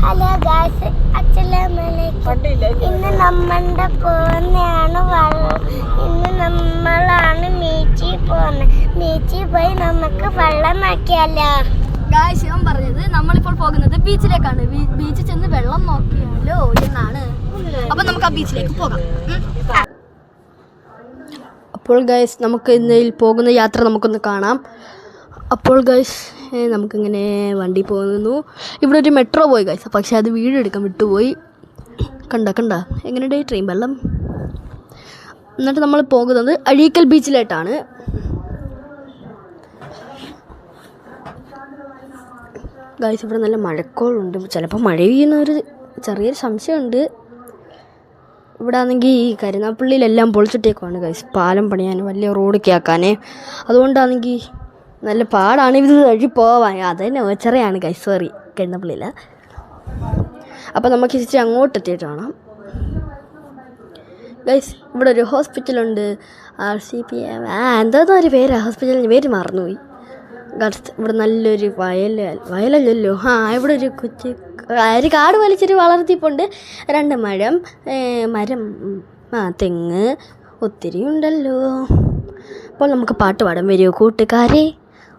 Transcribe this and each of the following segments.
Hello guys, അസ്സലാമലൈക്കും. ഇന്ന് നമ്മളുടെ പോകുന്നതാണ് ഇന്ന് നമ്മളാണ് ബീച്ചിൽ പോകുന്നത്. ബീച്ചിൽ പോയി നമുക്ക് വെള്ളം നോക്കിയാലോ? ഗായ്സ്, ഞാൻ പറഞ്ഞത് നമ്മളിപ്പോൾ പോകുന്നത് ബീച്ചിലേക്കാണ്. ബീച്ചിൽ ചെന്ന് വെള്ളം നോക്കിയാലോ എന്നാണ്. അപ്പൊ നമുക്ക് ആ ബീച്ചിലേക്ക് പോകാം. അപ്പോൾ ഗായ്സ്, നമുക്ക് ഇന്നയിൽ പോകുന്ന യാത്ര നമുക്കൊന്ന് കാണാം. അപ്പോൾ ഗൈസ്, നമുക്കിങ്ങനെ വണ്ടി പോകുന്നു. ഇവിടെ ഒരു മെട്രോ പോയി ഗൈസ്, പക്ഷേ അത് വീഡിയോ എടുക്കാൻ വിട്ടുപോയി. കണ്ട എങ്ങനെയുണ്ട് ട്രെയിൻ വെള്ളം. എന്നിട്ട് നമ്മൾ പോകുന്നത് അഴീക്കൽ ബീച്ചിലായിട്ടാണ്. ഗൈസ്, ഇവിടെ നല്ല മഴക്കോളുണ്ട്. ചിലപ്പോൾ മഴ പെയ്യുന്ന ഒരു ചെറിയൊരു സംശയമുണ്ട്. ഇവിടെ ആണെങ്കിൽ ഈ കരുനാപ്പള്ളിയിലെല്ലാം പൊളിച്ചിട്ടേക്കുവാണ് ഗൈസ്, പാലം പണിയാൻ, വലിയ റോഡൊക്കെ ആക്കാൻ. അതുകൊണ്ടാണെങ്കിൽ നല്ല പാടാണ് ഇത് വഴി പോവാൻ. അതന്നെ ഓച്ചറയാണ് ഗൈസ്, സോറി, കരുനാപ്പള്ളിയില്ല. അപ്പോൾ നമുക്ക് ഇച്ചിരി അങ്ങോട്ട് എത്തിയിട്ട് കാണാം ഗൈസ്. ഇവിടെ ഒരു ഹോസ്പിറ്റലുണ്ട്, RCPM, എന്താ ഒരു പേര്, ഹോസ്പിറ്റലിന് പേര് മറന്നുപോയി ഗൈസ്. ഇവിടെ നല്ലൊരു വയലല്ലല്ലോ, ഇവിടെ ഒരു ഒരു കാട് വലിച്ചൊരു വളർത്തിപ്പുണ്ട്. 2 മരം തെങ്ങ് ഒത്തിരി ഉണ്ടല്ലോ. അപ്പോൾ നമുക്ക് പാട്ട് പാടാൻ വരുമോ കൂട്ടുകാരെ?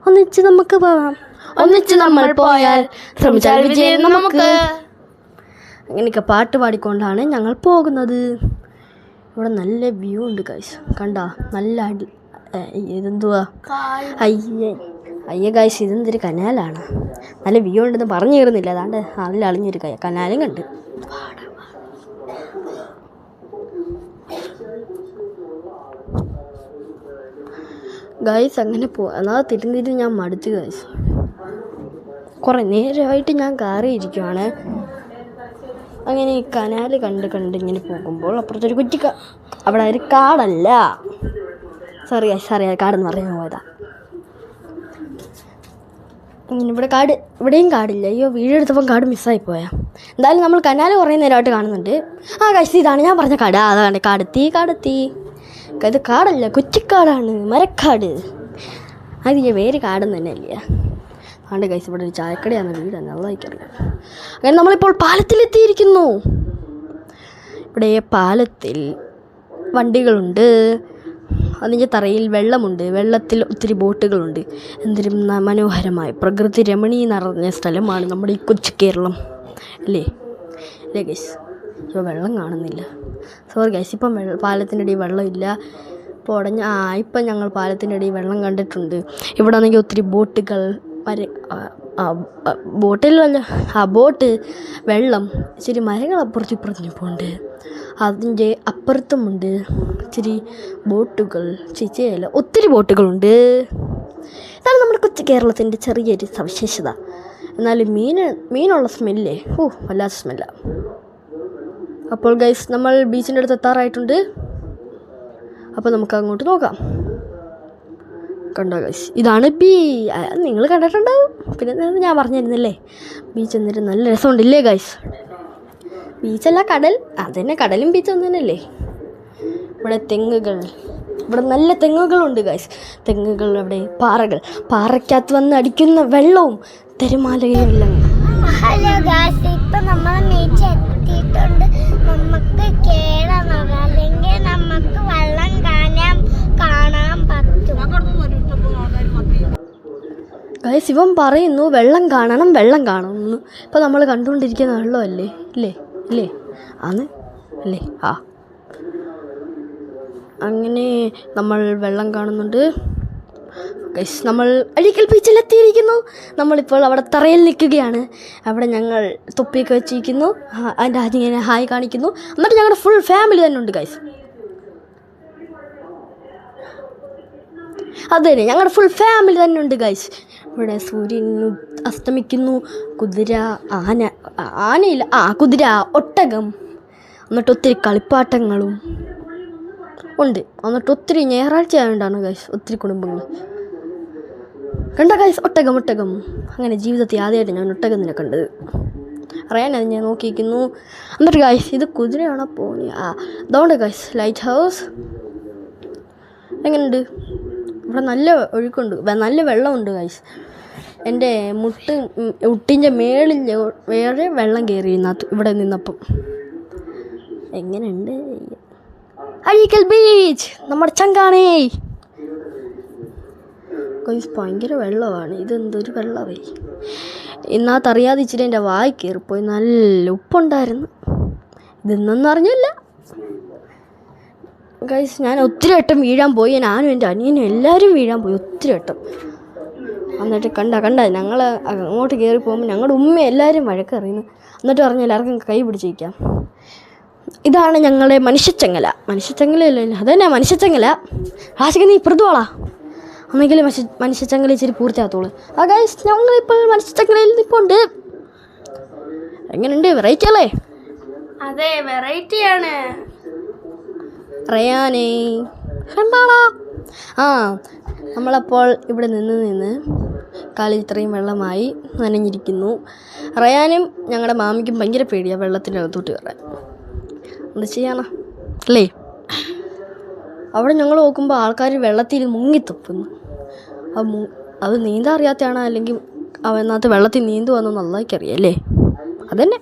ഒന്നിച്ച് നമുക്ക് പോവാം. ഒന്നിച്ച് നമ്മൾ പോയാൽ ശ്രമിച്ചാൽ വിജയം നമുക്ക്. അങ്ങനെയൊക്കെ പാട്ട് പാടിക്കൊണ്ടാണ് ഞങ്ങൾ പോകുന്നത്. ഇവിടെ നല്ല വ്യൂ ഉണ്ട് ഗൈസ്, കണ്ട നല്ല ഇതെന്തുവാ, അയ്യ ഗൈസ്, ഇതെന്തൊരു കനാലാണ്. നല്ല വ്യൂ ഉണ്ടെന്ന് പറഞ്ഞു കയറുന്നില്ല. അതാണ്ട് നല്ല അളിഞ്ഞൊരു കനാലും കണ്ട്. ഗൈസ്, അങ്ങനെ എന്നാൽ തിരിഞ്ഞിട്ട് ഞാൻ മടുത്തു ഗൈസ്. കുറേ നേരമായിട്ട് ഞാൻ കയറിയിരിക്കുവാണ്. അങ്ങനെ ഈ കനാൽ കണ്ട് ഇങ്ങനെ പോകുമ്പോൾ അപ്പുറത്തൊരു അവിടെ ഒരു കാടല്ല, സോറി കാടെന്ന് പറഞ്ഞു പോയതാ. ഇങ്ങനെ ഇവിടെയും കാടില്ല. അയ്യോ, വീഡിയോ എടുത്തപ്പം കാട് മിസ്സായിപ്പോയാ. എന്തായാലും നമ്മൾ കനാൽ കുറേ നേരമായിട്ട് കാണുന്നുണ്ട്. ഗൈസ്, ഇതാണ് ഞാൻ പറഞ്ഞ കാട്. അതാണ് കാടെത്തി. ഇത് കാടല്ല, കൊച്ചിക്കാടാണ്, മരക്കാട്. അത് വേറെ കാടെന്ന് തന്നെ അല്ലേ. അതുകൊണ്ട് ഗൈസ്, ഇവിടെ ഒരു ചായക്കടയാണ്, വീട് നല്ലതായിക്കറിയാം. അങ്ങനെ നമ്മളിപ്പോൾ പാലത്തിലെത്തിയിരിക്കുന്നു. ഇവിടെ പാലത്തിൽ വണ്ടികളുണ്ട്, അതിൻ്റെ തറയിൽ വെള്ളമുണ്ട്, വെള്ളത്തിൽ ഒത്തിരി ബോട്ടുകളുണ്ട്. എന്തൊരു മനോഹരമായ പ്രകൃതി രമണീയ നിറഞ്ഞ സ്ഥലമാണ് നമ്മുടെ ഈ കൊച്ചു കേരളം അല്ലേ ഗൈസ്. ഇപ്പോൾ വെള്ളം കാണുന്നില്ല, സോറി ഗൈസ്. ഇപ്പം പാലത്തിൻ്റെ ഇടയിൽ വെള്ളമില്ല, ഇപ്പോൾ ഇപ്പം ഞങ്ങൾ പാലത്തിൻ്റെ ഇടയിൽ വെള്ളം കണ്ടിട്ടുണ്ട്. ഇവിടെ ആണെങ്കിൽ ഒത്തിരി ബോട്ടുകൾ, ബോട്ടിലല്ല, ബോട്ട്, വെള്ളം, ഇച്ചിരി മരങ്ങൾ അപ്പുറത്തും പോകുന്നുണ്ട്. അതിൻ്റെ അപ്പുറത്തുമുണ്ട് ഇച്ചിരി ബോട്ടുകൾ, ചിച്ചയല്ല, ഒത്തിരി ബോട്ടുകളുണ്ട്. ഇതാണ് നമ്മുടെ കൊച്ചു കേരളത്തിൻ്റെ ചെറിയൊരു സവിശേഷത. എന്നാലും മീനുള്ള സ്മെല്ലേ, വല്ലാത്ത സ്മെല്ല. അപ്പോൾ ഗൈസ്, നമ്മൾ ബീച്ചിൻ്റെ അടുത്ത് എത്താറായിട്ടുണ്ട്. അപ്പോൾ നമുക്ക് അങ്ങോട്ട് നോക്കാം. കണ്ടോ ഗൈസ്, ഇതാണ് നിങ്ങൾ കണ്ടിട്ടുണ്ടാവും. പിന്നെ ഞാൻ പറഞ്ഞിരുന്നില്ലേ, ബീച്ച് എന്നിട്ട് നല്ല രസമുണ്ടില്ലേ ഗൈസ്. ബീച്ചല്ല, കടൽ. അതന്നെ, കടലും ബീച്ചും തന്നെയല്ലേ. ഇവിടെ തെങ്ങുകൾ, ഇവിടെ നല്ല തെങ്ങുകളുണ്ട് ഗൈസ്. തെങ്ങുകൾ, അവിടെ പാറയ്ക്കകത്ത് വന്ന് അടിക്കുന്ന വെള്ളവും തിരമാലയും എല്ലാം. ഹലോ ഗായ്സ്, ഇപ്പൊ നമ്മൾ ബീച്ച് എത്തിയിട്ടുണ്ട്. നമുക്ക് കേടണം, അല്ലെങ്കിൽ നമുക്ക് വെള്ളം കാണാൻ പറ്റും ഗൈസ്. ഇവൻ പറയുന്നു വെള്ളം കാണണം എന്ന്. ഇപ്പോൾ നമ്മൾ കണ്ടുകൊണ്ടിരിക്കുന്ന വെള്ളമല്ലേ ഇല്ലേ ആണ് അല്ലേ? അങ്ങനെ നമ്മൾ വെള്ളം കാണുന്നുണ്ട് ഗൈസ്. നമ്മൾ അഴീക്കൽ ബീച്ചിലെത്തിയിരിക്കുന്നു. നമ്മളിപ്പോൾ അവിടെ തറയിൽ നിൽക്കുകയാണ്. അവിടെ ഞങ്ങൾ തൊപ്പിയൊക്കെ വെച്ചിരിക്കുന്നു. അതിൻ്റെ ആദ്യം ഇങ്ങനെ ഹായ് കാണിക്കുന്നു. എന്നിട്ട് ഞങ്ങളുടെ ഫുൾ ഫാമിലി തന്നെ ഉണ്ട് ഗൈസ്. അത് തന്നെ, ഞങ്ങളുടെ ഫുൾ ഫാമിലി തന്നെ ഉണ്ട് ഗൈസ്. ഇവിടെ സൂര്യൻ അസ്തമിക്കുന്നു. കുതിര, ഒട്ടകം, എന്നിട്ട് ഒത്തിരി കളിപ്പാട്ടങ്ങളും ഉണ്ട്. എന്നിട്ട് ഒത്തിരി ഞായറാഴ്ച ആയതുകൊണ്ടാണ് ഗൈസ് ഒത്തിരി കുടുംബങ്ങൾ. കണ്ട ഗൈസ്, ഒട്ടകം. അങ്ങനെ ജീവിതത്തിൽ ആദ്യമായിട്ട് ഞാൻ ഒട്ടകത്തിനെ കണ്ടത്. അറിയാനത് ഞാൻ നോക്കിയിരിക്കുന്നു. എന്നിട്ട് ഗൈസ്, ഇത് കുതിരയാണോ പോണി? അതുകൊണ്ട് ഗൈസ്, ലൈറ്റ് ഹൗസ് എങ്ങനെയുണ്ട്? ഇവിടെ നല്ല ഒഴുക്കുണ്ട്, നല്ല വെള്ളമുണ്ട് ഗൈസ്. എൻ്റെ മുട്ടിൻ്റെ മേളിൽ വേറെ വെള്ളം കയറി ഇവിടെ നിന്നപ്പം. എങ്ങനെയുണ്ട്? അഴീക്കൽ ബീച്ച് നമ്മുടെ ചങ്കാണേ. ഭയങ്കര വെള്ളമാണ്. ഇതെന്തൊരു വെള്ളമേ. ഇന്നകത്തറിയാതെ ഇച്ചിരി എൻ്റെ വായി കയറിപ്പോയി. നല്ല ഉപ്പുണ്ടായിരുന്നു. ഇതെന്നൊന്നും അറിഞ്ഞില്ല ഗൈസ്. ഞാൻ ഒത്തിരി വട്ടം വീഴാൻ പോയി. ഞാനും എൻ്റെ അനിയനും എല്ലാവരും വീഴാൻ പോയി ഒത്തിരി വട്ടം. എന്നിട്ട് കണ്ട ഞങ്ങൾ അങ്ങോട്ട് കയറി പോകുമ്പോൾ ഞങ്ങളുടെ ഉമ്മ എല്ലാവരും വഴക്കറിയുന്നു. എന്നിട്ട് പറഞ്ഞ് എല്ലാവർക്കും കൈ പിടിച്ചിരിക്കാം. ഇതാണ് ഞങ്ങളുടെ മനുഷ്യച്ചങ്ങലയല്ല അതന്നെ മനുഷ്യച്ചങ്ങല. ആശിക്ക് നീ ഇപ്പുറത്തോളാ ഒന്നെങ്കിലും മനുഷ്യച്ചങ്ങല ഇച്ചിരി പൂർത്തിയാകത്തോളൂ. ഗൈസ് ഞങ്ങളിപ്പോൾ മനുഷ്യച്ചങ്ങലയിൽ നിൽപ്പുണ്ട്. എങ്ങനെയുണ്ട്? വെറൈറ്റി അല്ലേ? അതെ, വെറൈറ്റിയാണ്. റയാനേ എന്താണോ? നമ്മളപ്പോൾ ഇവിടെ നിന്ന് കാലിൽ ഇത്രയും വെള്ളമായി നനഞ്ഞിരിക്കുന്നു. റയാനും ഞങ്ങളുടെ മാമിക്കും ഭയങ്കര പേടിയാണ് വെള്ളത്തിൻ്റെ അകത്തോട്ട് കയറാൻ. എന്ത് ചെയ്യാനാ അല്ലേ? അവിടെ ഞങ്ങൾ നോക്കുമ്പോൾ ആൾക്കാർ വെള്ളത്തിൽ മുങ്ങിത്തപ്പുന്നു. അത് നീന്താൻ അറിയാത്തയാണോ അല്ലെങ്കിൽ അവനകത്ത് വെള്ളത്തിൽ നീന്തുവാന്ന് നല്ലതായിക്കറിയാം അല്ലേ? അതന്നെ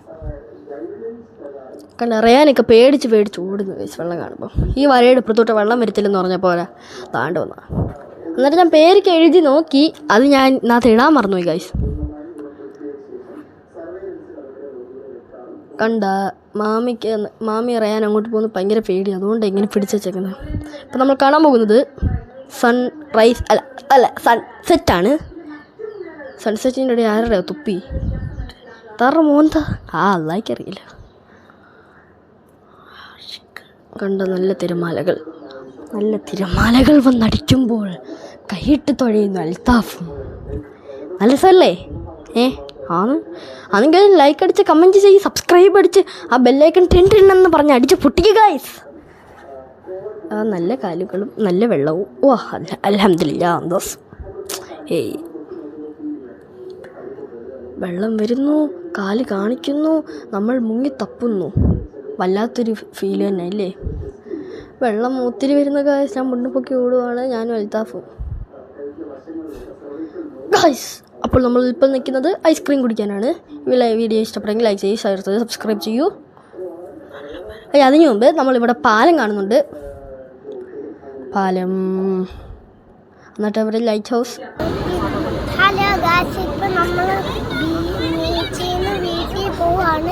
റയാനൊക്കെ പേടിച്ച് ഓടുന്നു ഗൈസ് വെള്ളം കാണുമ്പോൾ. ഈ വരയുടെ ഇപ്പുറത്തോട്ട് വെള്ളം വരത്തില്ലെന്ന് പറഞ്ഞപ്പോൾ പോരാ താണ്ട് വന്നതാണ്. എന്നിട്ട് ഞാൻ പേരൊക്കെ എഴുതി നോക്കി. അത് ഞാൻ ഇതിനകത്ത് ഇടാൻ മറന്നുപോയി ഗൈസ്. മാമി റയാൻ അങ്ങോട്ട് പോകുന്ന ഭയങ്കര പേടി. അതുകൊണ്ട് എങ്ങനെ പിടിച്ച് വെച്ചേക്കുന്നത്. ഇപ്പം നമ്മൾ കാണാൻ പോകുന്നത് സൺറൈസ് അല്ല സൺസെറ്റാണ്. സൺസെറ്റിൻ്റെ ഇടയിൽ ആരുടെ തുപ്പി മോന്ത അല്ലായിക്കറിയില്ല. നല്ല തിരമാലകൾ വന്നടിക്കുമ്പോൾ കൈയിട്ട് തുഴയുന്നു അൽത്താഫും. നല്ല രസമല്ലേ? അതെങ്കിൽ ലൈക്ക് അടിച്ച് കമൻറ്റ് ചെയ്ത് സബ്സ്ക്രൈബ് അടിച്ച് ആ ബെല്ലൈക്കൺ ടെന്ന് പറഞ്ഞ് അടിച്ച് പൊട്ടിക്കുക ഗൈസ്. നല്ല കാലുകളും നല്ല വെള്ളവും. അൽഹംദുലില്ലാ സന്തോഷം. വെള്ളം വരുന്നു, കാല് കാണിക്കുന്നു, നമ്മൾ മുങ്ങി തപ്പുന്നു. വല്ലാത്തൊരു ഫീൽ തന്നെ അല്ലേ? വെള്ളം ഒത്തിരി വരുന്ന ഗൈസ്. ഞാൻ മുന്നിപ്പൊക്കി ഓടുവാണ് ഞാനും അൽത്താഫും ഗൈസ്. അപ്പോൾ നമ്മൾ ഇപ്പോൾ നിൽക്കുന്നത് ഐസ്ക്രീം കുടിക്കാനാണ്. വീഡിയോ ഇഷ്ടപ്പെടുമെങ്കിൽ ലൈക്ക് ചെയ്യൂ, ഷെയർ ചെയ്ത് സബ്സ്ക്രൈബ് ചെയ്യൂ. അതിനു മുമ്പ് നമ്മളിവിടെ പാലം കാണുന്നുണ്ട്. പാലം എന്നിട്ട് അവിടെ ലൈറ്റ് ഹൗസ്. ഹലോ ഗായ്സ്, ഇപ്പൊ നമ്മൾ ബീച്ചിൽ നിന്ന് വീട്ടിൽ പോവാണ്.